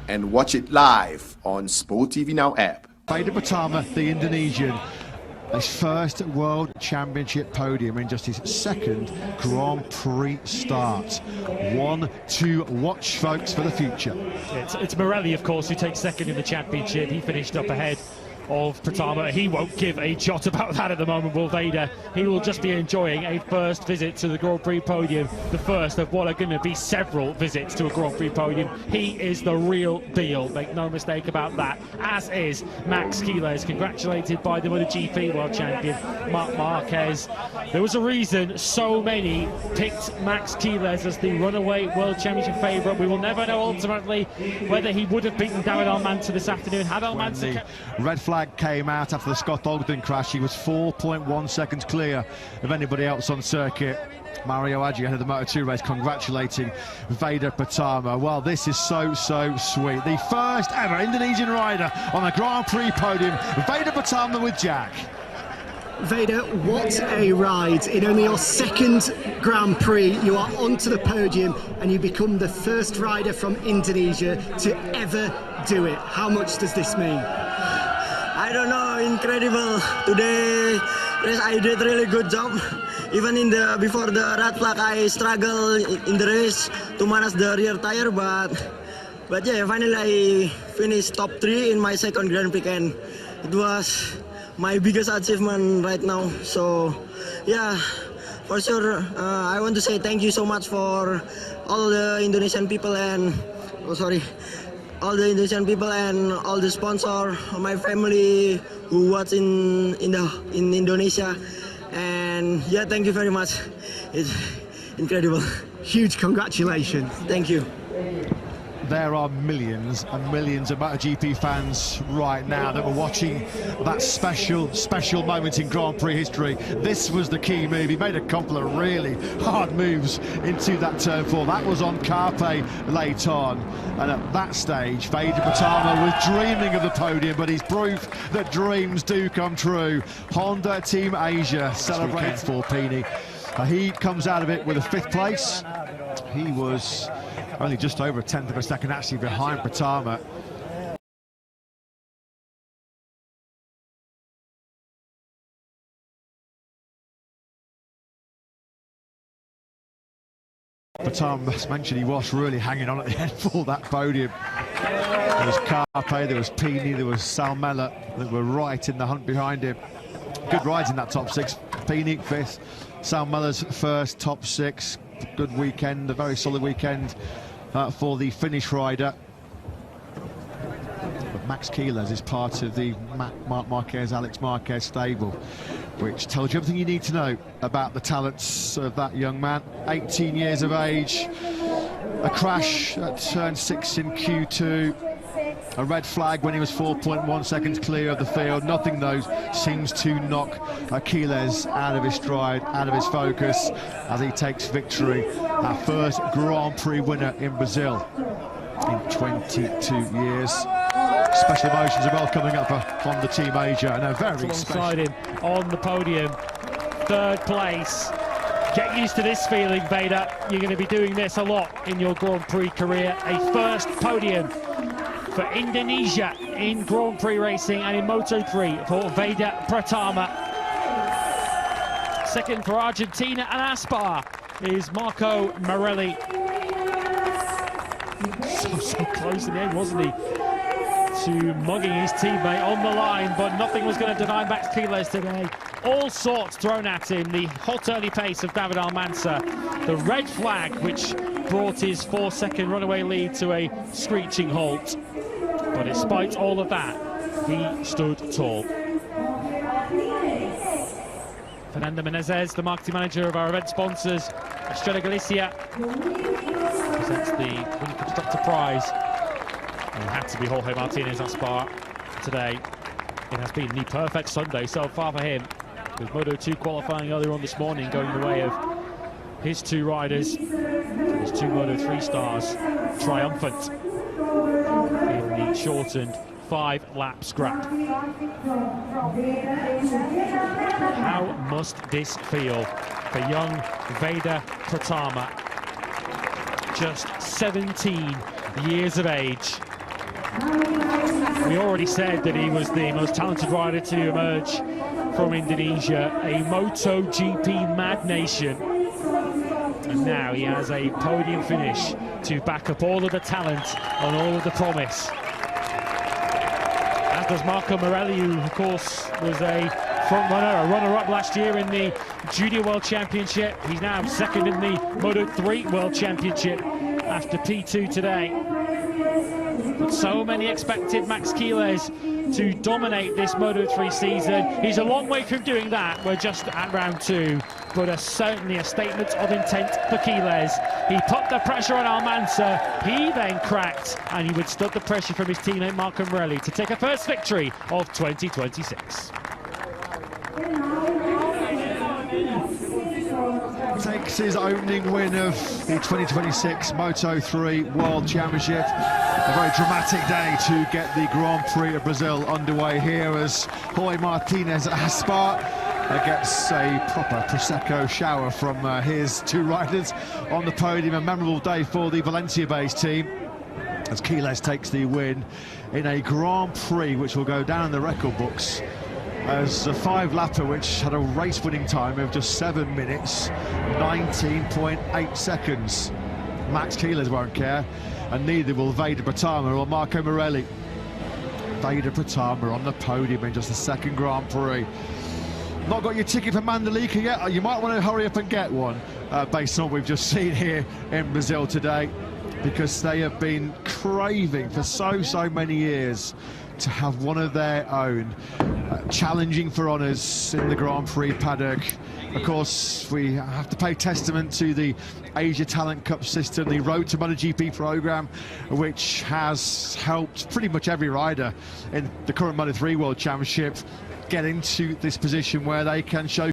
And watch it live on Sport TV Now app. Veda Pratama, the Indonesian, his first World Championship podium in just his second Grand Prix start. One to watch, folks, for the future. It's Morelli, of course, who takes second in the championship. He finished up ahead of Pratama. He won't give a jot about that at the moment, will Veda. He will just be enjoying a first visit to the Grand Prix podium, the first of what are going to be several visits to a Grand Prix podium. He is the real deal, make no mistake about that, as is Max Quiles, congratulated by the MotoGP World Champion Marc Marquez. There was a reason so many picked Max Quiles as the runaway World Championship favourite. We will never know ultimately whether he would have beaten David Almanza this afternoon had Almanza... Red flag came out after the Scott Ogden crash. He was 4.1 seconds clear of anybody else on circuit. Mario Aggi ahead of the Moto2 race, congratulating Veda Pratama. Well, this is so sweet. The first ever Indonesian rider on a Grand Prix podium, Veda Pratama with Jack. Veda, what a ride. In only your second Grand Prix, you are onto the podium and you become the first rider from Indonesia to ever do it. How much does this mean? I don't know, incredible. Today, race I did really good job. Even before the red flag, I struggled in the race to manage the rear tire, but yeah, finally I finished top 3 in my second Grand Prix, and it was my biggest achievement right now. So yeah, for sure, I want to say thank you so much for all the Indonesian people and all the Indonesian people and all the sponsor, my family who was in Indonesia, and yeah, thank you very much. It's incredible. Huge congratulations. Thank you. There are millions and millions of MotoGP fans right now that were watching that special moment in Grand Prix history. This was the key move. He made a couple of really hard moves into that turn 4. That was on Carpe late on. And at that stage, Veda Pratama was dreaming of the podium, but he's proof that dreams do come true. Honda Team Asia celebrating for Pini. He comes out of it with a 5th place. He was only just over a 1/10 of a second actually behind Pratama. Pratama, as mentioned, he was really hanging on at the end for that podium. There was Carpe, there was Pini, there was Salmela that were right in the hunt behind him. Good rides in that top 6. Pini 5th, Salmela's 1st, top 6. Good weekend, a very solid weekend for the Finnish rider. But Max Quiles is part of the Marc Marquez, Alex Marquez stable, which tells you everything you need to know about the talents of that young man. 18 years of age, a crash at turn 6 in Q2, a red flag when he was 4.1 seconds clear of the field. Nothing, though, seems to knock Quiles out of his stride, out of his focus, as he takes victory. Our first Grand Prix winner in Brazil in 22 years. Special emotions are well coming up for Honda Team Asia, and a very alongside him on the podium, 3rd place. Get used to this feeling, Veda. You're going to be doing this a lot in your Grand Prix career. A first podium for Indonesia in Grand Prix racing and in Moto3 for Veda Pratama. 2nd for Argentina and Aspar is Marco Morelli. So close in the end, wasn't he, to mugging his teammate on the line, but nothing was going to deny Max Quiles today. All sorts thrown at him. The hot early pace of David Almanza, the red flag which brought his 4-second runaway lead to a screeching halt. But despite all of that, he stood tall. Fernando Menezes, the marketing manager of our event sponsors, Estrella Galicia, presents the Winning Constructor Prize. And it had to be Jorge Martinez Aspar today. It has been the perfect Sunday so far for him, with Moto2 qualifying earlier on this morning going the way of his 2 riders, and his 2 Moto3 stars triumphant in the shortened 5-lap scrap. How must this feel for young Veda Pratama, just 17 years of age? We already said that he was the most talented rider to emerge from Indonesia, a MotoGP mad nation. And now he has a podium finish to back up all of the talent and all of the promise. As does Marco Morelli, who of course was a front runner, a runner-up last year in the Junior World Championship. He's now second in the Moto3 World Championship after P2 today. But so many expected Max Quiles to dominate this Moto3 season. He's a long way from doing that. We're just at round 2, but certainly a statement of intent for Quiles. He put the pressure on Almanza, he then cracked, and he withstood the pressure from his teammate Marco Morelli to take a first victory of 2026. Takes his opening win of the 2026 Moto3 World Championship. A very dramatic day to get the Grand Prix of Brazil underway here as Jorge Martinez at Aspar gets a proper Prosecco shower from his two riders on the podium. A memorable day for the Valencia-based team as Quiles takes the win in a Grand Prix which will go down in the record books as a 5-lapper which had a race-winning time of just 7 minutes, 19.8 seconds. Max Quiles won't care, and neither will Veda Pratama or Marco Morelli. Veda Pratama on the podium in just the second Grand Prix. Not got your ticket for Mandalika yet? You might want to hurry up and get one, based on what we've just seen here in Brazil today, because they have been craving for so many years to have one of their own, challenging for honours in the Grand Prix paddock. Of course, we have to pay testament to the Asia Talent Cup system, the Road to MotoGP programme, which has helped pretty much every rider in the current Moto3 World Championship get into this position where they can show